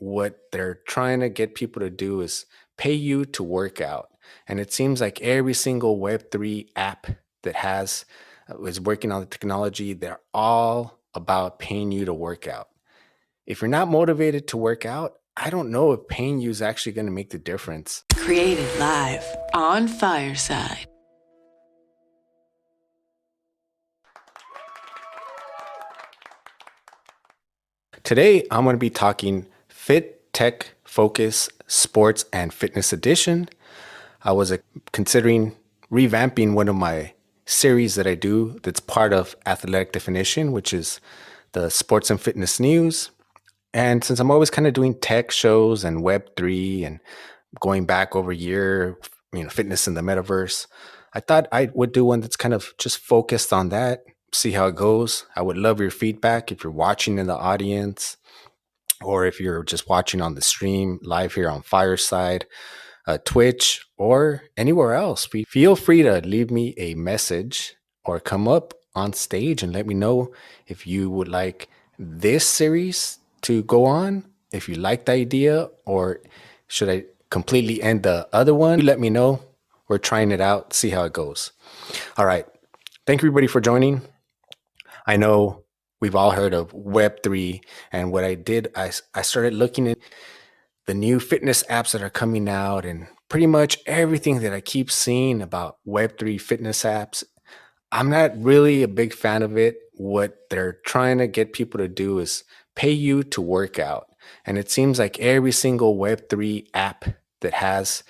what they're trying to get people to do is pay you to work out. And it seems like every single Web3 app that is working on the technology, they're all about paying you to work out. If you're not motivated to work out, I don't know if paying you is actually going to make the difference. Created live on Fireside. Today, I'm going to be talking Fitetech Focus Sports and Fitness Edition. I was considering revamping one of my series that I do that's part of Athletic Definition, which is the sports and fitness news. And since I'm always kind of doing tech shows and Web3 and going back over a year, fitness in the metaverse, I thought I would do one that's kind of just focused on that, see how it goes. I would love your feedback if you're watching in the audience or if you're just watching on the stream live here on Fireside, Twitch, or anywhere else. Feel free to leave me a message or come up on stage and let me know if you would like this series to go on, if you like the idea, or should I completely end the other one? Let me know. We're trying it out, see how it goes. All right. Thank you, everybody, for joining. I know we've all heard of Web3, and what I did, I started looking at the new fitness apps that are coming out, and pretty much everything that I keep seeing about Web3 fitness apps, I'm not really a big fan of it. What they're trying to get people to do is pay you to work out. And it seems like every single Web3 app that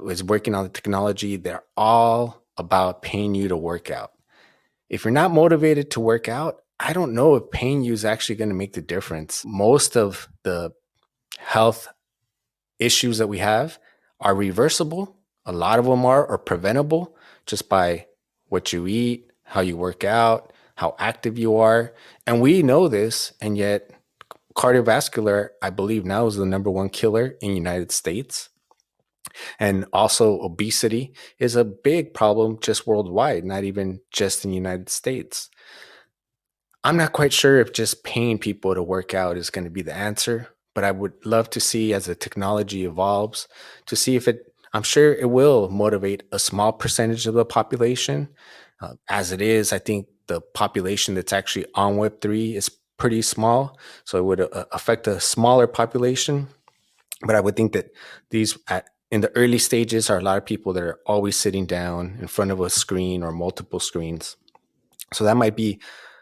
is working on the technology, they're all about paying you to work out. If you're not motivated to work out, I don't know if paying you is actually going to make the difference. Most of the health issues that we have are reversible. A lot of them are preventable just by what you eat, how you work out, how active you are. And we know this, and yet cardiovascular, I believe now, is the number one killer in the United States. And also obesity is a big problem just worldwide, not even just in the United States. I'm not quite sure if just paying people to work out is going to be the answer, but I would love to see, as the technology evolves, to see if I'm sure it will motivate a small percentage of the population. As it is, I think the population that's actually on Web3 is pretty small, so it would affect a smaller population. But I would think that in the early stages are a lot of people that are always sitting down in front of a screen or multiple screens. So that might be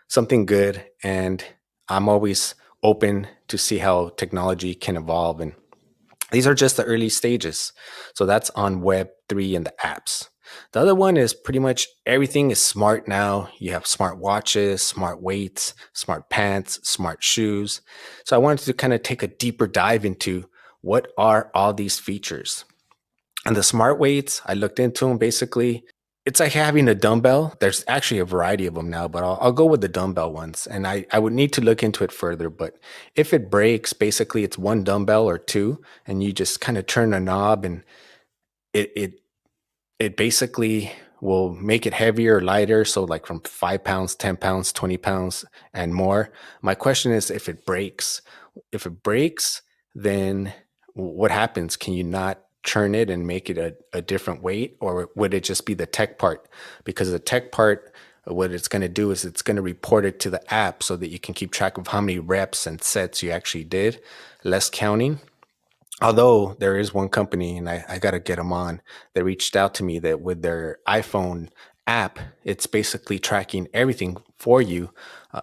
something good. And I'm always open to see how technology can evolve. And these are just the early stages. So that's on Web3 and the apps. The other one is pretty much everything is smart now. You have smart watches, smart weights, smart pants, smart shoes. So I wanted to kind of take a deeper dive into what are all these features. And the smart weights, I looked into them. Basically, it's like having a dumbbell. There's actually a variety of them now, but I'll go with the dumbbell ones. And I would need to look into it further. But if it breaks, basically it's one dumbbell or two, and you just kind of turn a knob, and it basically will make it heavier or lighter. So like from 5 pounds, 10 pounds, 20 pounds, and more. My question is, if it breaks, then what happens? Can you not turn it and make it a different weight, or would it just be the tech part? Because the tech part, what it's going to do is it's going to report it to the app so that you can keep track of how many reps and sets you actually did, less counting. Although there is one company, and I got to get them on, that reached out to me that with their iPhone app, it's basically tracking everything for you,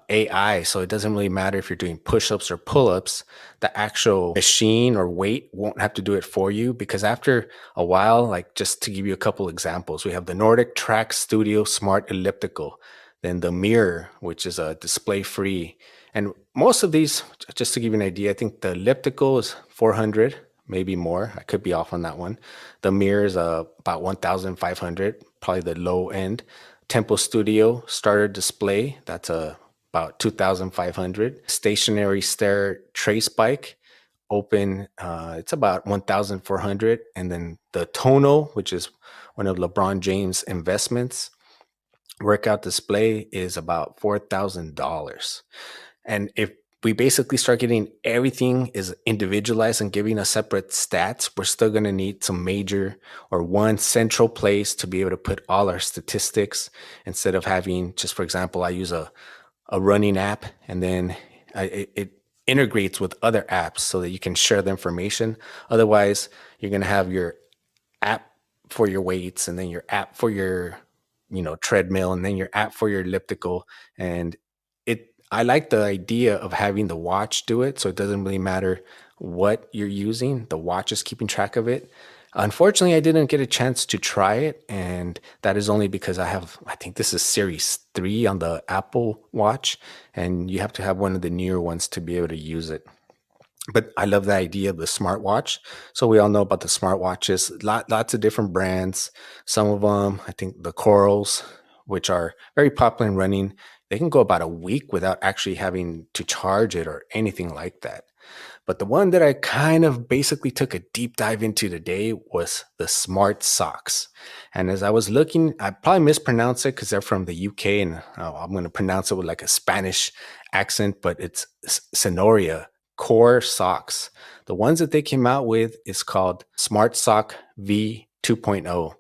AI. So it doesn't really matter if you're doing push-ups or pull-ups. The actual machine or weight won't have to do it for you, because after a while, like just to give you a couple examples, we have the Nordic Track Studio Smart Elliptical, then the Mirror, which is a display free. And most of these, just to give you an idea, I think the elliptical is 400, maybe more. I could be off on that one. The Mirror is about 1,500, probably the low end. Tempo Studio starter display, that's about 2,500. Stationary stair trace bike, open, it's about 1,400. And then the Tono, which is one of LeBron James' investments, workout display, is about $4,000. And if we basically start getting everything is individualized and giving us separate stats, we're still going to need some major or one central place to be able to put all our statistics instead of having just, for example, I use a running app and then it integrates with other apps so that you can share the information. Otherwise, you're going to have your app for your weights and then your app for your treadmill and then your app for your elliptical. And I like the idea of having the watch do it, so it doesn't really matter what you're using, the watch is keeping track of it. Unfortunately, I didn't get a chance to try it, and that is only because I think this is series 3 on the Apple Watch, and you have to have one of the newer ones to be able to use it. But I love the idea of the smartwatch. So we all know about the smartwatches, lots of different brands. Some of them, I think the Corals, which are very popular in running, they can go about a week without actually having to charge it or anything like that. But the one that I kind of basically took a deep dive into today was the smart socks. And as I was looking, I probably mispronounced it because they're from the UK and I'm going to pronounce it with like a Spanish accent, but it's Sonoria Core Socks. The ones that they came out with is called Smart Sock V 2.0.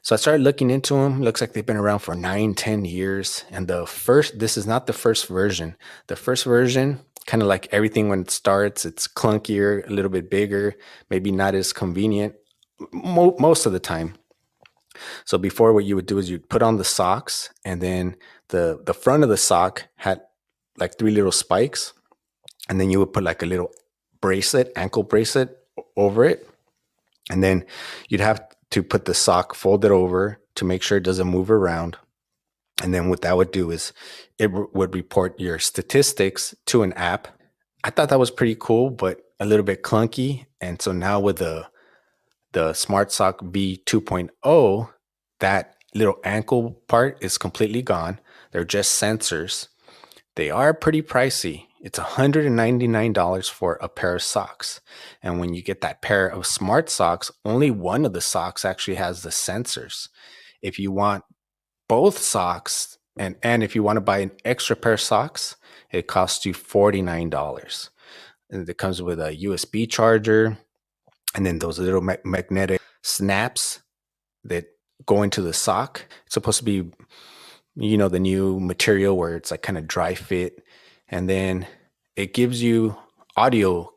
So I started looking into them. Looks like they've been around for 9, 10 years. And this is not the first version. The first version, kind of like everything when it starts, it's clunkier, a little bit bigger, maybe not as convenient most of the time. So before, what you would do is you'd put on the socks, and then the front of the sock had like 3 little spikes, and then you would put like a little ankle bracelet over it. And then you'd have to put the sock folded over to make sure it doesn't move around. And then what that would do is would report your statistics to an app. I thought that was pretty cool, but a little bit clunky. And so now with the Smart Sock V 2.0, that little ankle part is completely gone. They're just sensors. They are pretty pricey. It's $199 for a pair of socks. And when you get that pair of smart socks, only one of the socks actually has the sensors. If you want both socks, and if you want to buy an extra pair of socks, it costs you $49. And it comes with a USB charger and then those little magnetic snaps that go into the sock. It's supposed to be the new material where it's like kind of dry fit. And then it gives you audio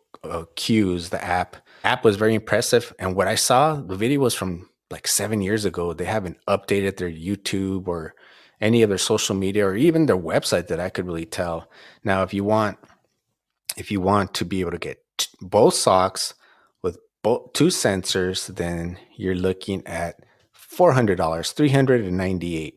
cues. The app was very impressive. And what I saw, the video was from like 7 years ago. They haven't updated their YouTube or any of their social media or even their website that I could really tell. Now, if you want to be able to get both socks with both two sensors, then you're looking at $400, $398.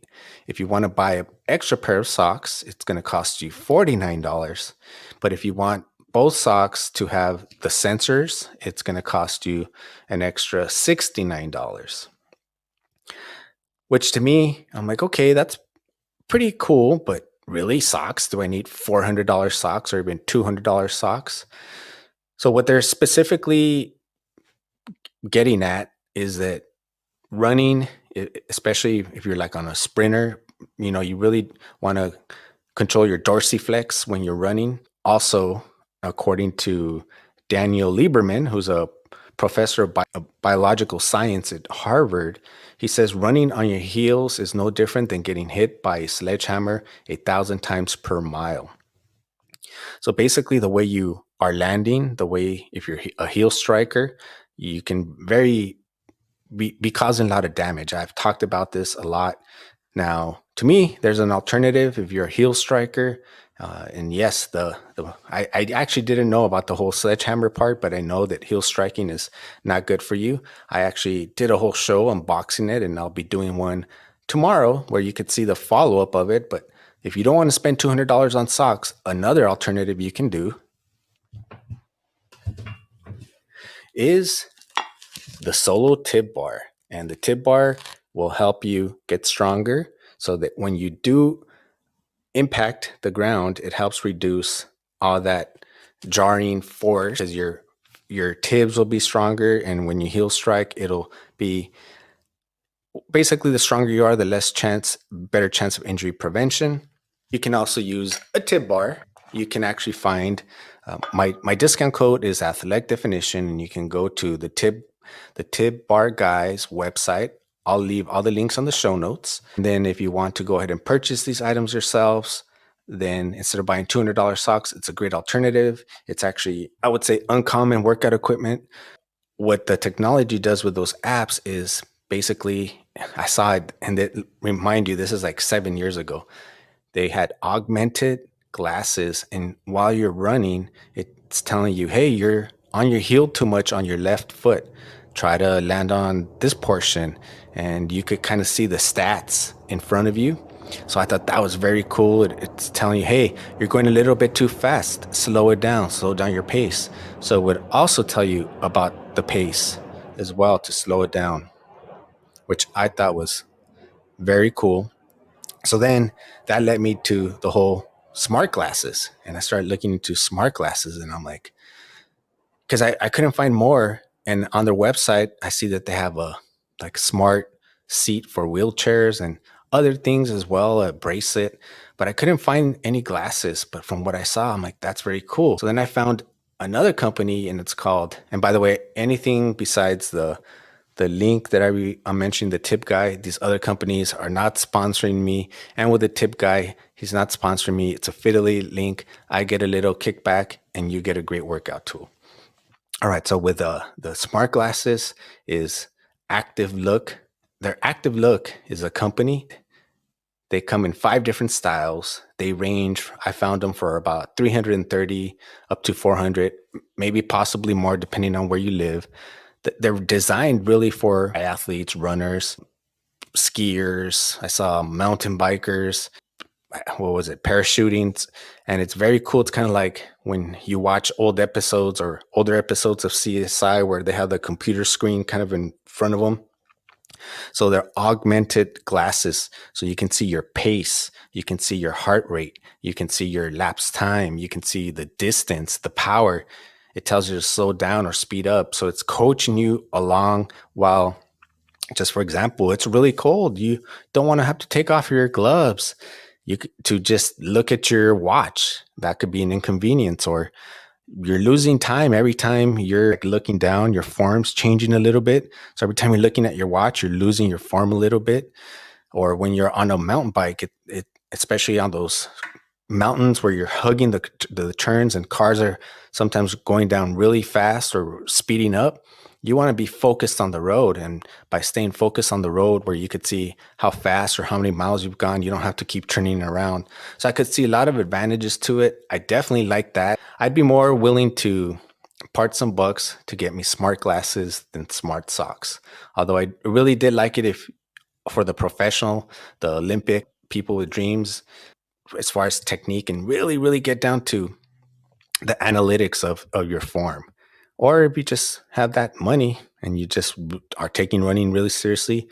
If you want to buy an extra pair of socks, it's going to cost you $49. But if you want both socks to have the sensors, it's going to cost you an extra $69. Which to me, I'm like, okay, that's pretty cool, but really, socks? Do I need $400 socks or even $200 socks? So what they're specifically getting at is that running, especially if you're like on a sprinter, you really want to control your dorsiflex when you're running. Also, according to Daniel Lieberman, who's a professor of biological science at Harvard, he says running on your heels is no different than getting hit by a sledgehammer 1,000 times per mile. So basically, the way you are landing, the way if you're a heel striker, you can be causing a lot of damage. I've talked about this a lot. Now, to me, there's an alternative if you're a heel striker. And yes, I actually didn't know about the whole sledgehammer part, but I know that heel striking is not good for you. I actually did a whole show unboxing it, and I'll be doing one tomorrow where you could see the follow up of it. But if you don't want to spend $200 on socks, another alternative you can do is the Solo Tib Bar. And the Tib Bar will help you get stronger so that when you do impact the ground, it helps reduce all that jarring force as your tibs will be stronger, and when you heel strike, it'll be basically the stronger you are, the better chance of injury prevention. You can also use a tib bar you can actually find my discount code is athletic definition, and you can go to the Tib Bar Guys website. I'll leave all the links on the show notes. And then if you want to go ahead and purchase these items yourselves, then instead of buying $200 socks, it's a great alternative. It's actually, I would say, uncommon workout equipment. What the technology does with those apps is basically, I saw it, and remind you, this is like 7 years ago. They had augmented glasses, and while you're running, it's telling you, hey, you're on your heel too much on your left foot. Try to land on this portion, and you could kind of see the stats in front of you. So I thought that was very cool. It's telling you, hey, you're going a little bit too fast. Slow down your pace. So it would also tell you about the pace as well to slow it down, which I thought was very cool. So then that led me to the whole smart glasses. And I started looking into smart glasses, and I'm like, because I couldn't find more. And on their website, I see that they have a like smart seat for wheelchairs and other things as well, a bracelet. But I couldn't find any glasses. But from what I saw, I'm like, that's very cool. So then I found another company, and it's called, and by the way, anything besides the link that I'm mentioning, the tip guy, these other companies are not sponsoring me. And with the tip guy, he's not sponsoring me. It's a Fidelity link. I get a little kickback, and you get a great workout tool. All right. So with the smart glasses is Active Look. Their Active Look is a company. They come in 5 different styles. They range, I found them for about 330 up to 400, maybe possibly more depending on where you live. They're designed really for athletes, runners, skiers. I saw mountain bikers. What was it? Parachuting. And it's very cool. It's kind of like when you watch old episodes or older episodes of CSI where they have the computer screen kind of in front of them. So they're augmented glasses. So you can see your pace, you can see your heart rate, you can see your lapse time, you can see the distance, the power. It tells you to slow down or speed up. So it's coaching you along while, just for example, it's really cold. You don't want to have to take off your gloves. To just look at your watch. That could be an inconvenience, or you're losing time every time you're looking down, your form's changing a little bit. So every time you're looking at your watch, you're losing your form a little bit. Or when you're on a mountain bike, it especially on those mountains where you're hugging the turns and cars are sometimes going down really fast or speeding up, you want to be focused on the road. And by staying focused on the road where you could see how fast or how many miles you've gone, you don't have to keep turning around. So I could see a lot of advantages to it. I definitely like that. I'd be more willing to part some bucks to get me smart glasses than smart socks. Although I really did like it if for the professional, the Olympic people with dreams, as far as technique and really, really get down to the analytics of your form. Or if you just have that money and you just are taking running really seriously,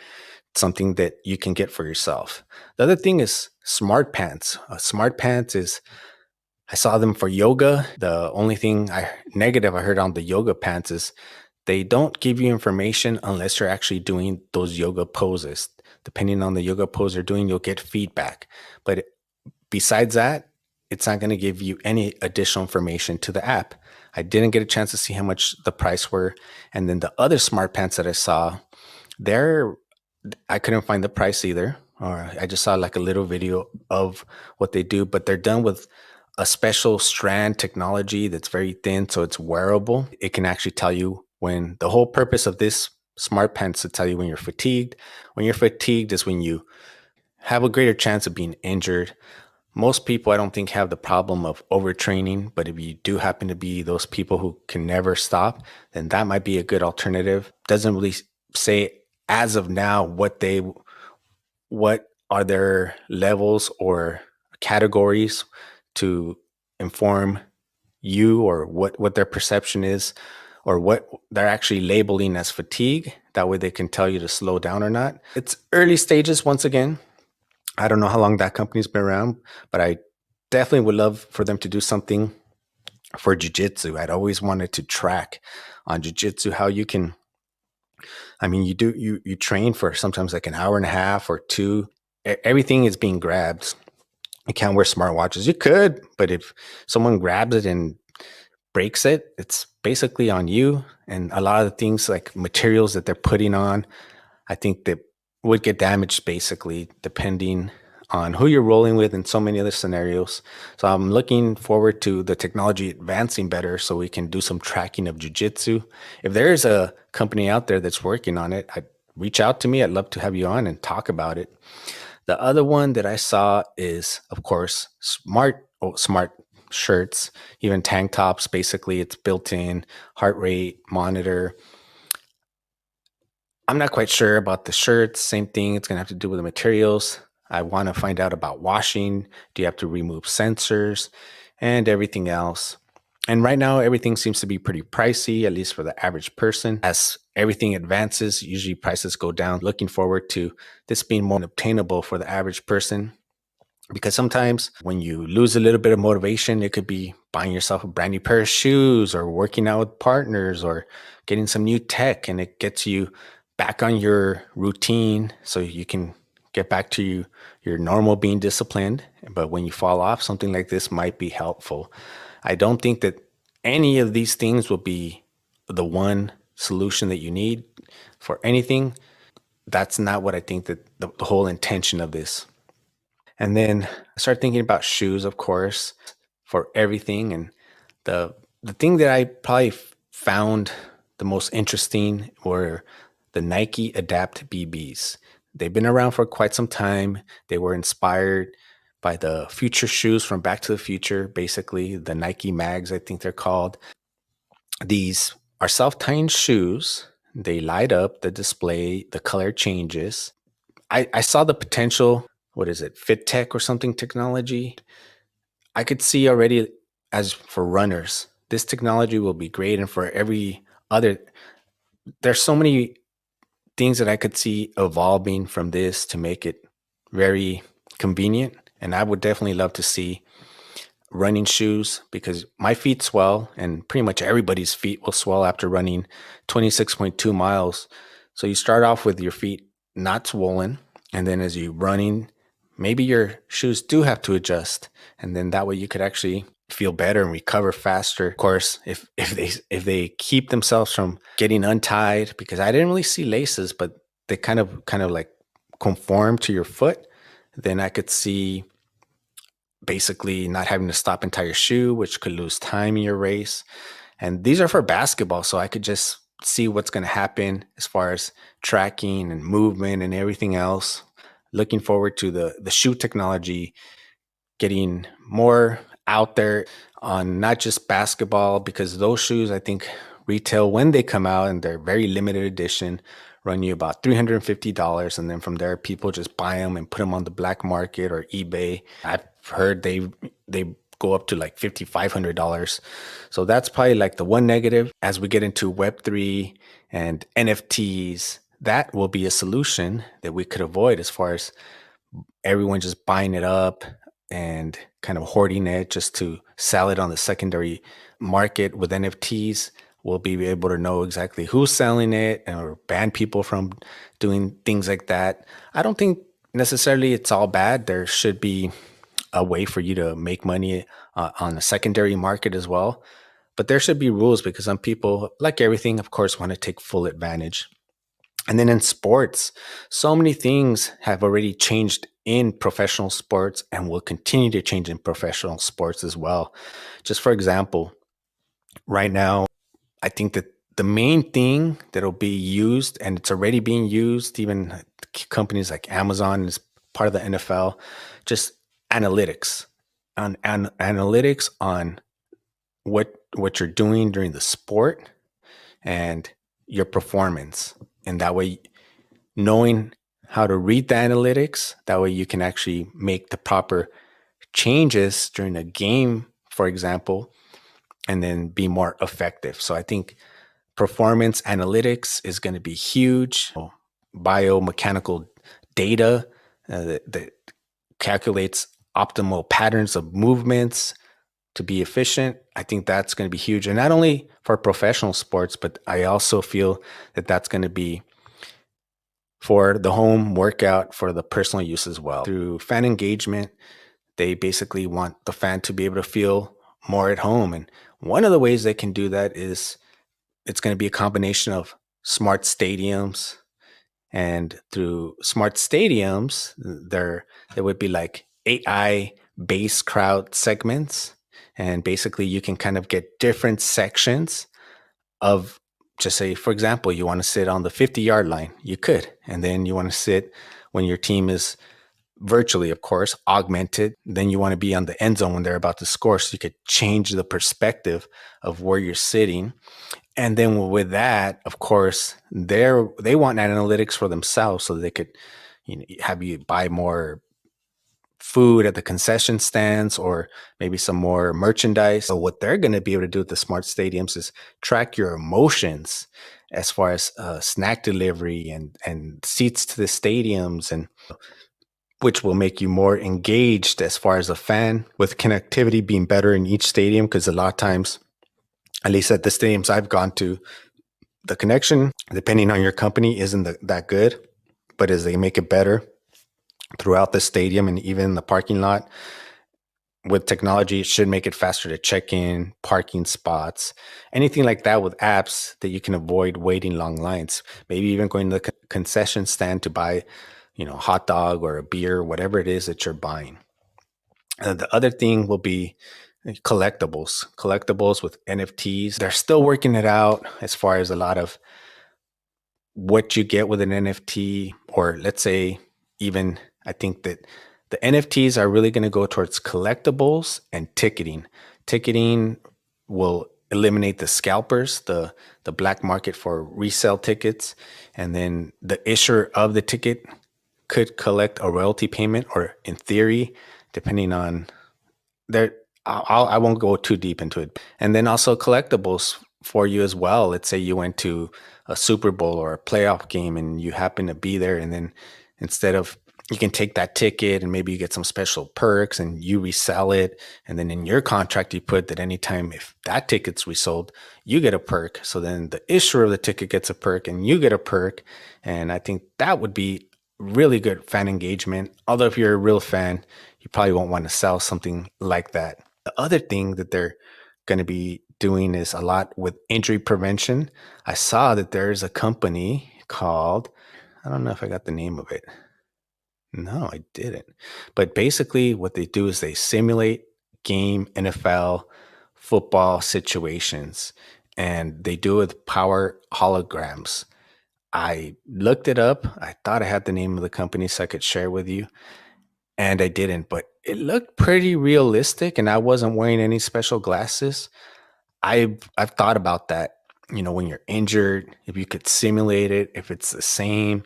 something that you can get for yourself. The other thing is smart pants. Smart pants is, I saw them for yoga. The only thing negative I heard on the yoga pants is they don't give you information unless you're actually doing those yoga poses. Depending on the yoga pose you're doing, you'll get feedback. But besides that, it's not going to give you any additional information to the app. I didn't get a chance to see how much the price were. And then the other smart pants that I saw, they're I couldn't find the price either. Or I just saw like a little video of what they do, but they're done with a special strand technology that's very thin, so it's wearable. It can actually tell you when, the whole purpose of this smart pants to tell you when you're fatigued. When you're fatigued is when you have a greater chance of being injured. Most people, I don't think, have the problem of overtraining, but if you do happen to be those people who can never stop, then that might be a good alternative. Doesn't really say as of now what are their levels or categories to inform you, or what their perception is, or what they're actually labeling as fatigue. That way they can tell you to slow down or not. It's early stages once again. I don't know how long that company's been around, but I definitely would love for them to do something for jiu-jitsu. I'd always wanted to track on jiu-jitsu how you can, I mean, you train for sometimes like an hour and a half or two. Everything is being grabbed. You can't wear smartwatches. You could, but if someone grabs it and breaks it, it's basically on you. And a lot of the things like materials that they're putting on, I think that would get damaged basically depending on who you're rolling with in so many other scenarios. So I'm looking forward to the technology advancing better so we can do some tracking of jujitsu. If there is a company out there that's working on it, reach out to me. I'd love to have you on and talk about it. The other one that I saw is, of course, smart shirts, even tank tops. Basically, it's built in heart rate monitor. I'm not quite sure about the shirts. Same thing. It's going to have to do with the materials. I want to find out about washing. Do you have to remove sensors and everything else? And right now, everything seems to be pretty pricey, at least for the average person. As everything advances, usually prices go down. Looking forward to this being more obtainable for the average person, because sometimes when you lose a little bit of motivation, it could be buying yourself a brand new pair of shoes or working out with partners or getting some new tech, and it gets you back on your routine so you can get back to your normal being disciplined. But when you fall off, something like this might be helpful. I don't think that any of these things will be the one solution that you need for anything. That's not what I think that the whole intention of this. And then I started thinking about shoes, of course, for everything. And the thing that I probably found the most interesting were the Nike Adapt BBs. They've been around for quite some time. They were inspired by the future shoes from Back to the Future, basically the Nike mags, I think they're called. These are self-tying shoes. They light up the display, the color changes. I saw the potential. What is it, Fitetech or something technology? I could see already, as for runners, this technology will be great. And for every other, there's so many things that I could see evolving from this to make it very convenient. And I would definitely love to see running shoes, because my feet swell and pretty much everybody's feet will swell after running 26.2 miles. So you start off with your feet not swollen, and then as you running, maybe your shoes do have to adjust, and then that way you could actually feel better and recover faster. Of course, if they keep themselves from getting untied, because I didn't really see laces, but they kind of like conform to your foot, then I could see basically not having to stop and tie your shoe, which could lose time in your race. And these are for basketball, so I could just see what's going to happen as far as tracking and movement and everything else. Looking forward to the shoe technology getting more out there on not just basketball, because those shoes, I think, retail when they come out and they're very limited edition, run you about $350. And then from there, people just buy them and put them on the black market or eBay. I've heard they go up to like $5,500. So that's probably like the one negative. As we get into Web3 and NFTs, that will be a solution that we could avoid, as far as everyone just buying it up and kind of hoarding it just to sell it on the secondary market. With NFTs, we'll be able to know exactly who's selling it or ban people from doing things like that. I don't think necessarily it's all bad. There should be a way for you to make money on the secondary market as well. But there should be rules, because some people, like everything, of course, want to take full advantage. And then in sports, so many things have already changed in professional sports and will continue to change in professional sports as well. Just for example, right now, I think that the main thing that'll be used, and it's already being used, even companies like Amazon is part of the NFL, just analytics, on analytics on what you're doing during the sport and your performance. And that way, knowing how to read the analytics, that way you can actually make the proper changes during a game, for example, and then be more effective. So I think performance analytics is going to be huge. Biomechanical data that calculates optimal patterns of movements to be efficient. I think that's going to be huge. And not only for professional sports, but I also feel that that's going to be for the home workout for the personal use as well. Through fan engagement, They basically want the fan to be able to feel more at home. And one of the ways they can do that is it's going to be a combination of smart stadiums. And through smart stadiums, there would be like AI based crowd segments. And basically, you can kind of get different sections of, just say, for example, you want to sit on the 50-yard line, you could. And then you want to sit when your team is virtually, of course, augmented. Then you want to be on the end zone when they're about to score. So you could change the perspective of where you're sitting. And then with that, of course, they want analytics for themselves so they could, have you buy more food at the concession stands or maybe some more merchandise. So what they're going to be able to do with the smart stadiums is track your emotions as far as snack delivery and seats to the stadiums, and which will make you more engaged as far as a fan, with connectivity being better in each stadium. Because a lot of times, at least at the stadiums I've gone to, the connection, depending on your company, isn't that good. But as they make it better throughout the stadium and even in the parking lot, with technology, it should make it faster to check in, parking spots, anything like that, with apps that you can avoid waiting long lines. Maybe even going to the concession stand to buy, a hot dog or a beer, whatever it is that you're buying. The other thing will be collectibles with NFTs. They're still working it out as far as a lot of what you get with an NFT, or let's say, even I think that the NFTs are really going to go towards collectibles and ticketing. Ticketing will eliminate the scalpers, the black market for resale tickets, and then the issuer of the ticket could collect a royalty payment, or in theory, depending on there. I won't go too deep into it. And then also collectibles for you as well. Let's say you went to a Super Bowl or a playoff game and you happen to be there, and then instead of, you can take that ticket and maybe you get some special perks and you resell it. And then in your contract, you put that anytime if that ticket's resold, you get a perk. So then the issuer of the ticket gets a perk and you get a perk. And I think that would be really good fan engagement. Although if you're a real fan, you probably won't want to sell something like that. The other thing that they're going to be doing is a lot with injury prevention. I saw that there's a company called, I don't know if I got the name of it. No, I didn't. But basically, what they do is they simulate game NFL football situations, and they do it with power holograms. I looked it up. I thought I had the name of the company so I could share with you, and I didn't, but it looked pretty realistic, and I wasn't wearing any special glasses. I've thought about that. When you're injured, if you could simulate it, if it's the same.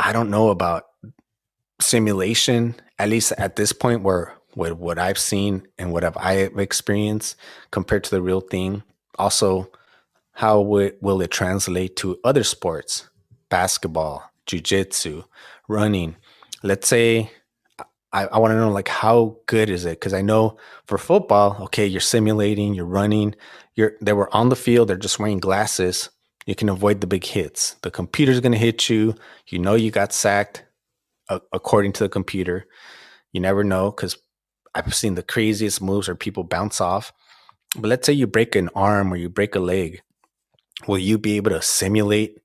I don't know about simulation, at least at this point, where what I've seen and I've experienced compared to the real thing. Also, how will it translate to other sports? Basketball, jujitsu, running. Let's say I want to know, like, how good is it? Because I know for football, okay, you're simulating, you're running, they were on the field, they're just wearing glasses. You can avoid the big hits. The computer's going to hit you. You got sacked according to the computer. You never know, because I've seen the craziest moves where people bounce off. But let's say you break an arm or you break a leg. Will you be able to simulate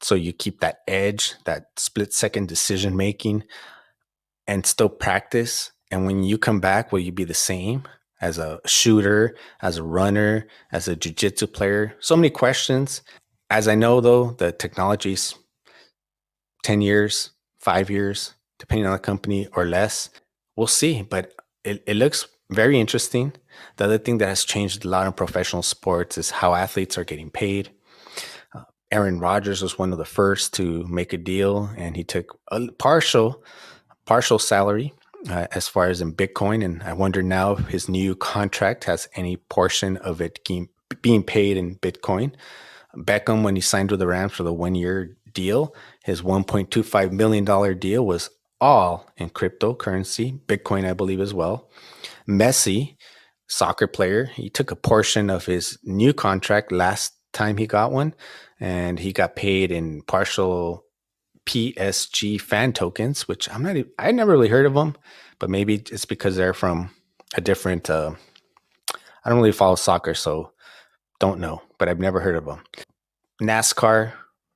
so you keep that edge, that split second decision making, and still practice? And when you come back, will you be the same as a shooter, as a runner, as a jiu-jitsu player? So many questions. As I know, though, the technology's 10 years, 5 years, depending on the company, or less. We'll see, but it looks very interesting. The other thing that has changed a lot in professional sports is how athletes are getting paid. Aaron Rodgers was one of the first to make a deal, and he took a partial salary as far as in Bitcoin. And I wonder now if his new contract has any portion of it being paid in Bitcoin. Beckham, when he signed with the Rams for the 1 year deal, his $1.25 million deal was all in cryptocurrency, Bitcoin, I believe, as well. Messi, soccer player, he took a portion of his new contract last time he got one, and he got paid in partial PSG fan tokens, which I never really heard of them, but maybe it's because they're from a different. I don't really follow soccer, so don't know, but I've never heard of them. NASCAR,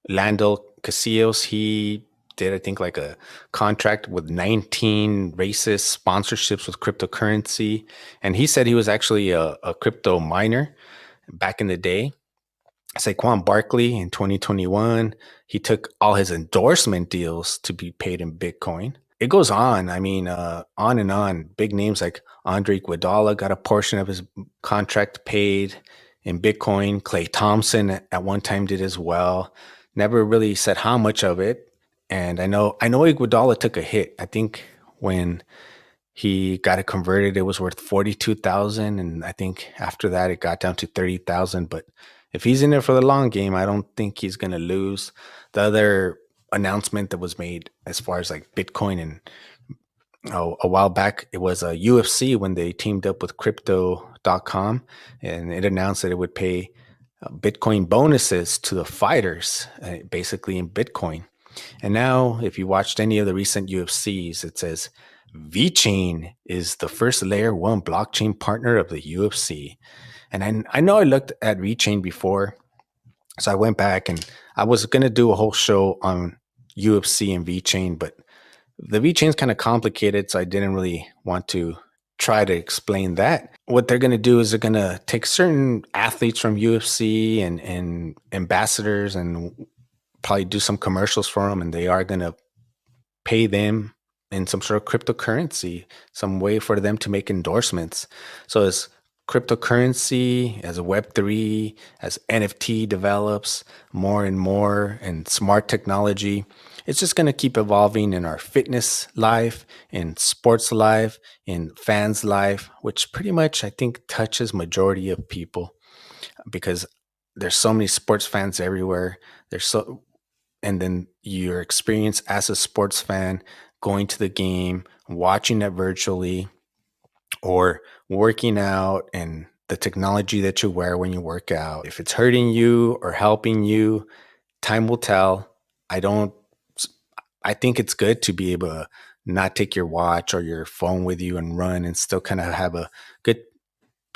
Lando Casillas, he did, I think, like a contract with 19 races, sponsorships with cryptocurrency. And he said he was actually a crypto miner back in the day. Saquon Barkley in 2021, he took all his endorsement deals to be paid in Bitcoin. It goes on. I mean, on and on. Big names like Andre Iguodala got a portion of his contract paid in Bitcoin. Clay Thompson at one time did as well. Never really said how much of it. And I know Iguodala took a hit. I think when he got it converted, it was worth 42,000, and I think after that it got down to 30,000. But if he's in there for the long game, I don't think he's going to lose. The other announcement that was made as far as like Bitcoin and a while back, it was a UFC when they teamed up with crypto.com, and it announced that it would pay Bitcoin bonuses to the fighters, basically in Bitcoin. And now, if you watched any of the recent UFCs, it says VeChain is the first layer one blockchain partner of the UFC. And I know I looked at VeChain before, so I went back and I was going to do a whole show on UFC and VeChain, but the VeChain is kind of complicated, so I didn't really want to try to explain that. What they're going to do is they're going to take certain athletes from UFC and ambassadors and probably do some commercials for them, and they are going to pay them in some sort of cryptocurrency, some way for them to make endorsements. So as cryptocurrency, as Web3, as NFT develops more and more, and smart technology, it's just going to keep evolving in our fitness life, in sports life, in fans life, which pretty much I think touches majority of people because there's so many sports fans everywhere. And then your experience as a sports fan, going to the game, watching it virtually, or working out and the technology that you wear when you work out. If it's hurting you or helping you, time will tell. I don't, I think it's good to be able to not take your watch or your phone with you and run and still kind of have a good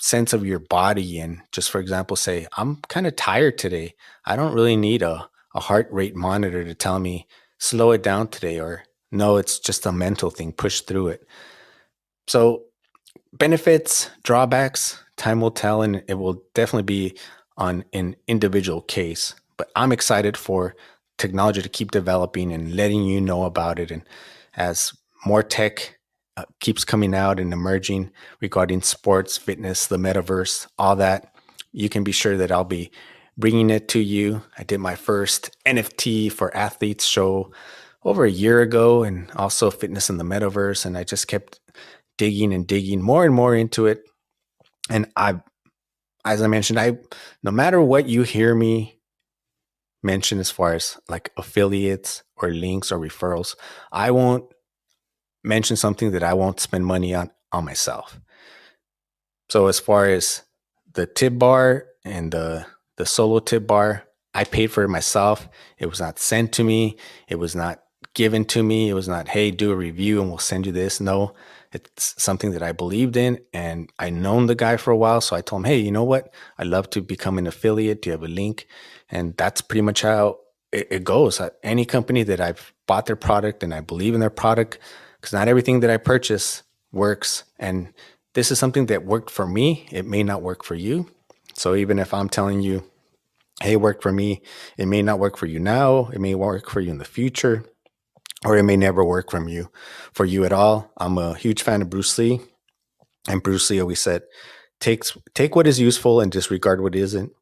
sense of your body. And just for example, say, I'm kind of tired today. I don't really need a heart rate monitor to tell me slow it down today, or no, it's just a mental thing, push through it. So benefits, drawbacks, time will tell, and it will definitely be on an individual case. But I'm excited for technology to keep developing and letting you know about it. And as more tech keeps coming out and emerging regarding sports, fitness, the metaverse, all that, you can be sure that I'll be bringing it to you. I did my first NFT for athletes show over a year ago, and also fitness in the metaverse. And I just kept digging and digging more and more into it. And as I mentioned, no matter what you hear me mention as far as like affiliates or links or referrals, I won't mention something that I won't spend money on myself. So as far as the tip bar and the solo tip bar, I paid for it myself. It was not sent to me. It was not given to me. It was not, hey, do a review and we'll send you this. No, it's something that I believed in, and I known the guy for a while. So I told him, hey, you know what? I'd love to become an affiliate. Do you have a link? And that's pretty much how it goes. Any company that I've bought their product and I believe in their product, because not everything that I purchase works. And this is something that worked for me. It may not work for you. So even if I'm telling you, hey, it worked for me, it may not work for you now. It may work for you in the future, or it may never work for you at all. I'm a huge fan of Bruce Lee, and Bruce Lee always said, take what is useful and disregard what isn't.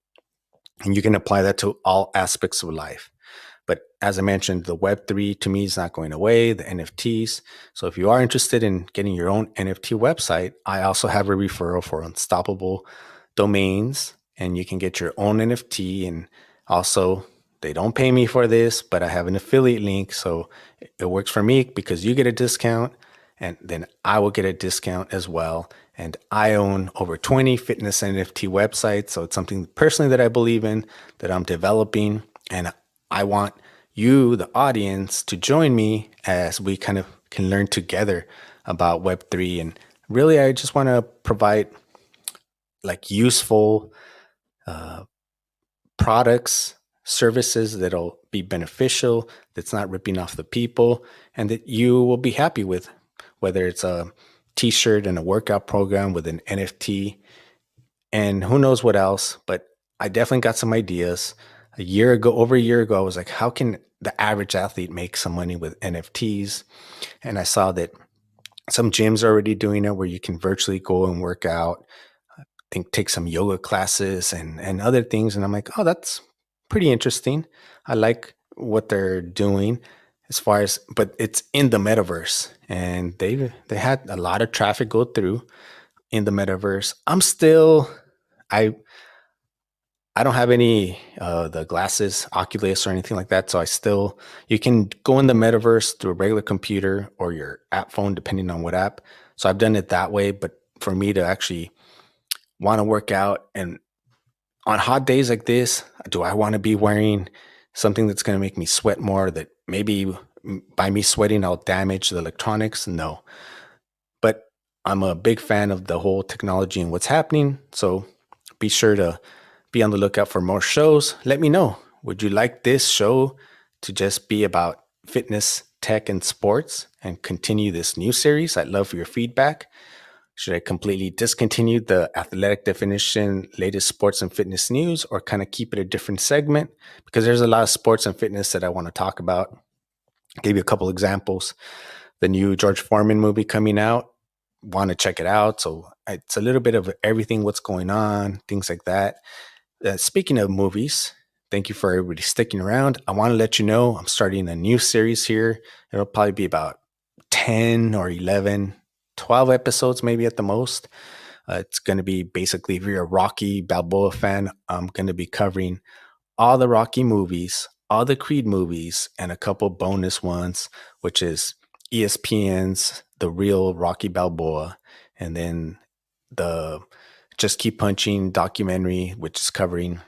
And you can apply that to all aspects of life. But as I mentioned, the Web3 to me is not going away, the NFTs. So if you are interested in getting your own NFT website, I also have a referral for Unstoppable Domains, and you can get your own NFT. And also, they don't pay me for this, but I have an affiliate link. So it works for me because you get a discount, and then I will get a discount as well. And I own over 20 fitness NFT websites. So it's something personally that I believe in, that I'm developing. And I want you, the audience, to join me as we kind of can learn together about Web3. And really, I just want to provide like useful products, services that'll be beneficial, that's not ripping off the people, and that you will be happy with, whether it's a t shirt and a workout program with an NFT and who knows what else. But I definitely got some ideas. Over a year ago, I was like, how can the average athlete make some money with NFTs? And I saw that some gyms are already doing it where you can virtually go and work out, think take some yoga classes and other things. And I'm like, oh, that's pretty interesting. I like what they're doing as far as, but it's in the metaverse, and they had a lot of traffic go through in the metaverse. I I don't have any the glasses, Oculus or anything like that. So I still you can go in the metaverse through a regular computer or your app phone, depending on what app. So I've done it that way. But for me to actually want to work out and on hot days like this, do I want to be wearing something that's going to make me sweat more? That maybe by me sweating, I'll damage the electronics? No. But I'm a big fan of the whole technology and what's happening. So be sure to be on the lookout for more shows. Let me know. Would you like this show to just be about fitness, tech, and sports and continue this new series? I'd love for your feedback. Should I completely discontinue the athletic definition, latest sports and fitness news, or kind of keep it a different segment? Because there's a lot of sports and fitness that I want to talk about. I'll give you a couple examples. The new George Foreman movie coming out. Want to check it out. So it's a little bit of everything, what's going on, things like that. Speaking of movies, thank you for everybody sticking around. I want to let you know I'm starting a new series here. It'll probably be about 10 or 11, 12 episodes, maybe at the most. It's going to be basically, if you're a Rocky Balboa fan, I'm going to be covering all the Rocky movies, all the Creed movies, and a couple bonus ones, which is ESPN's The Real Rocky Balboa, and then the Just Keep Punching documentary, which is covering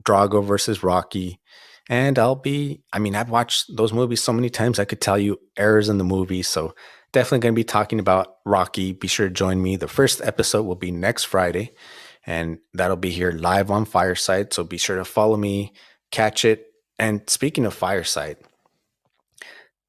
Drago versus Rocky. And I've watched those movies so many times, I could tell you errors in the movie. So definitely going to be talking about Rocky. Be sure to join me. The first episode will be next Friday, and that'll be here live on Fireside. So be sure to follow me, catch it. And speaking of Fireside,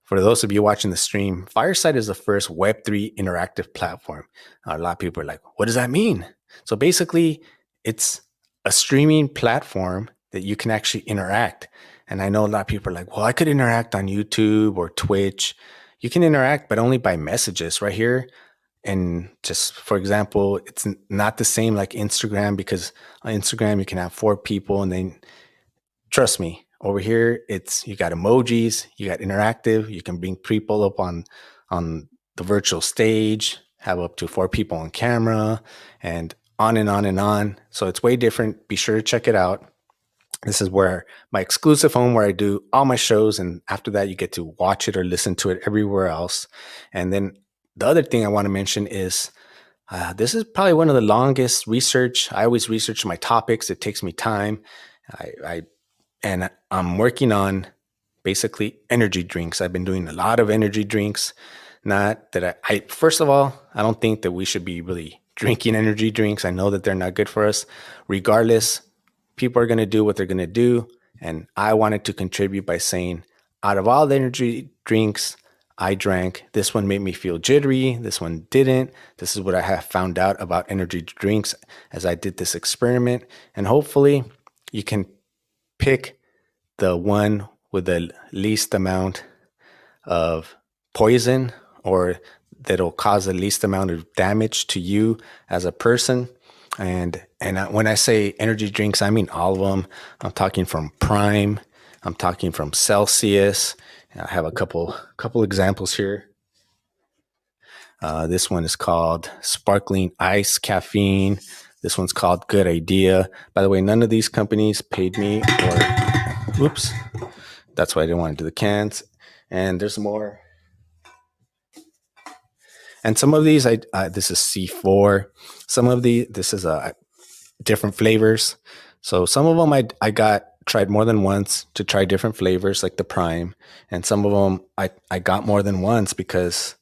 for those of you watching the stream, Fireside is the first Web3 interactive platform. A lot of people are like, what does that mean? So basically, it's a streaming platform that you can actually interact. And I know a lot of people are like, well, I could interact on YouTube or Twitch. You can interact, but only by messages right here. And just for example, it's not the same like Instagram, because on Instagram, you can have 4 people and then trust me, over here it's you got emojis, you got interactive, you can bring people up on the virtual stage, have up to 4 people on camera, and on and on and on. So it's way different. Be sure to check it out. This is where my exclusive home, where I do all my shows, and after that you get to watch it or listen to it everywhere else. And then the other thing I want to mention is this is probably one of the longest research. I always research my topics. It takes me time. I and I'm working on basically energy drinks. I've been doing a lot of energy drinks. Not that I first of all, I don't think that we should be really drinking energy drinks. I know that they're not good for us. Regardless, people are going to do what they're going to do. And I wanted to contribute by saying, out of all the energy drinks I drank, this one made me feel jittery. This one didn't. This is what I have found out about energy drinks as I did this experiment. And hopefully you can pick the one with the least amount of poison, or that'll cause the least amount of damage to you as a person. And when I say energy drinks, I mean all of them. I'm talking from Prime. I'm talking from Celsius. I have a couple examples here. This one is called Sparkling Ice Caffeine. This one's called Good Idea. By the way, none of these companies paid me, or oops, that's why I didn't want to do the cans. And there's more. And some of these, this is C4. This is different flavors. So some of them I got tried more than once to try different flavors like the Prime. And some of them I got more than once because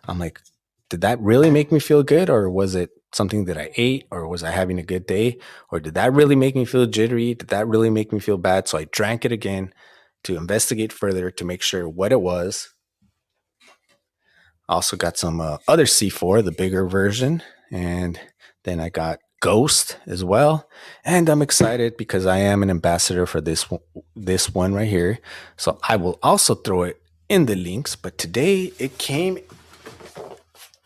I'm like, did that really make me feel good? Or was it something that I ate? Or was I having a good day? Or did that really make me feel jittery? Did that really make me feel bad? So I drank it again to investigate further to make sure what it was. I also got some other C4, the bigger version. And then I got Ghost as well. And I'm excited because I am an ambassador for this one right here. So I will also throw it in the links. But today it came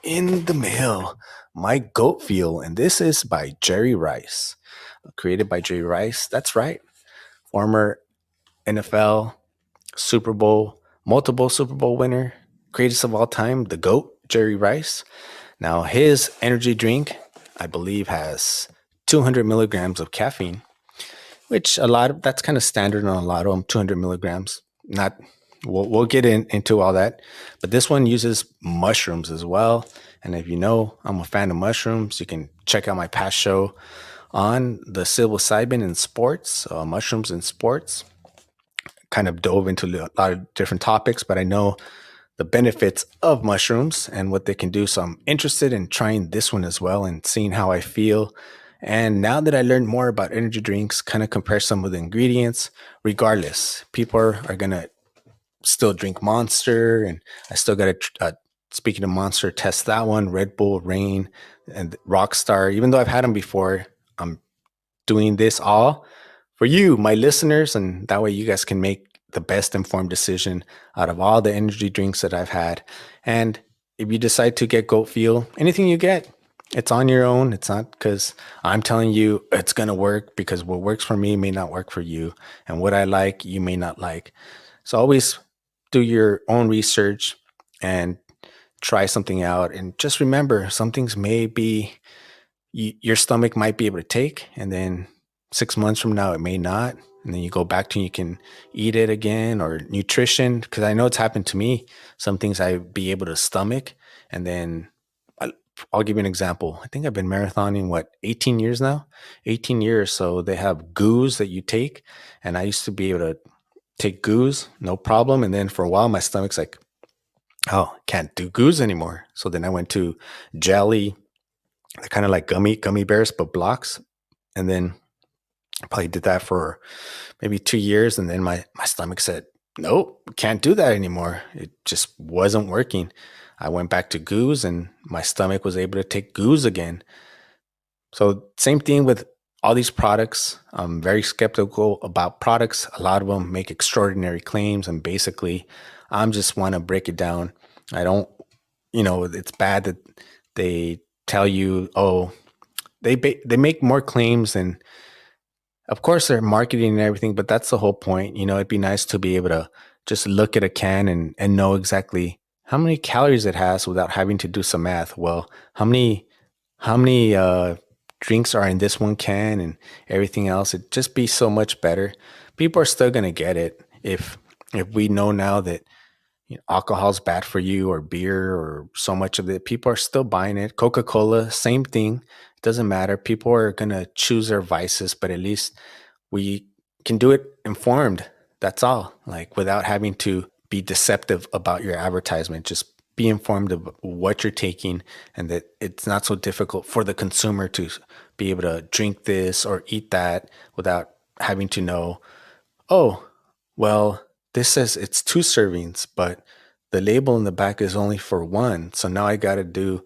in the mail, my goat fuel, and this is by Jerry Rice, created by Jerry Rice. That's right, former NFL, Super Bowl, multiple Super Bowl winner, greatest of all time, the goat, Jerry Rice. Now his energy drink, I believe, has 200 milligrams of caffeine, which that's kind of standard on a lot of them. 200 milligrams. Not we'll get into all that, but this one uses mushrooms as well. And if you know I'm a fan of mushrooms, you can check out my past show on the psilocybin in sports, mushrooms in sports. Kind of dove into a lot of different topics, but I know the benefits of mushrooms and what they can do. So I'm interested in trying this one as well and seeing how I feel. And now that I learned more about energy drinks, kind of compare some of the ingredients. Regardless, people are going to still drink Monster, and I still got to, speaking of Monster, test that one, Red Bull, Rain, and Rockstar. Even though I've had them before, I'm doing this all for you, my listeners, and that way you guys can make the best informed decision out of all the energy drinks that I've had. And if you decide to get Goat Fuel, anything you get, it's on your own. It's not because I'm telling you it's going to work, because what works for me may not work for you. And what I like, you may not like. So always do your own research and try something out. And just remember, some things may be your stomach might be able to take, and then 6 months from now it may not, and then you go back to, you can eat it again. Or nutrition, because I know it's happened to me. Some things I be able to stomach, and then I'll give you an example. I think I've been marathoning 18 years now. 18 years. So they have goos that you take, and I used to be able to take goos no problem, and then for a while my stomach's like, oh, can't do goos anymore. So then I went to jelly, kind of like gummy bears, but blocks. And then I probably did that for maybe 2 years. And then my stomach said, nope, can't do that anymore. It just wasn't working. I went back to goos, and my stomach was able to take goos again. So same thing with all these products. I'm very skeptical about products. A lot of them make extraordinary claims, and basically I'm just want to break it down. I don't, it's bad that they tell you, oh, they make more claims, and of course they're marketing and everything, but that's the whole point. It'd be nice to be able to just look at a can and know exactly how many calories it has without having to do some math. Well, how many drinks are in this one can and everything else? It'd just be so much better. People are still gonna get it if we know now that alcohol's bad for you, or beer, or so much of it. People are still buying it. Coca-Cola, same thing. It doesn't matter. People are going to choose their vices, but at least we can do it informed. That's all. Like, without having to be deceptive about your advertisement. Just be informed of what you're taking, and that it's not so difficult for the consumer to be able to drink this or eat that without having to know, oh, well, this says it's 2 servings, but the label in the back is only for one. So now I got to do,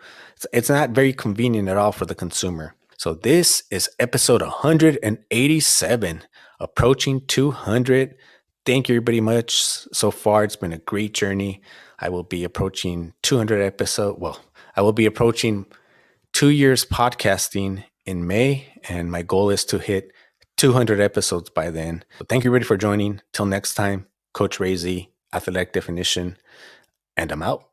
it's not very convenient at all for the consumer. So this is episode 187, approaching 200. Thank you everybody much so far. It's been a great journey. I will be approaching 200 episode. Well, I will be approaching 2 years podcasting in May, and my goal is to hit 200 episodes by then. So thank you everybody for joining. Till next time, Coach Razy, Athletic Definition, and I'm out.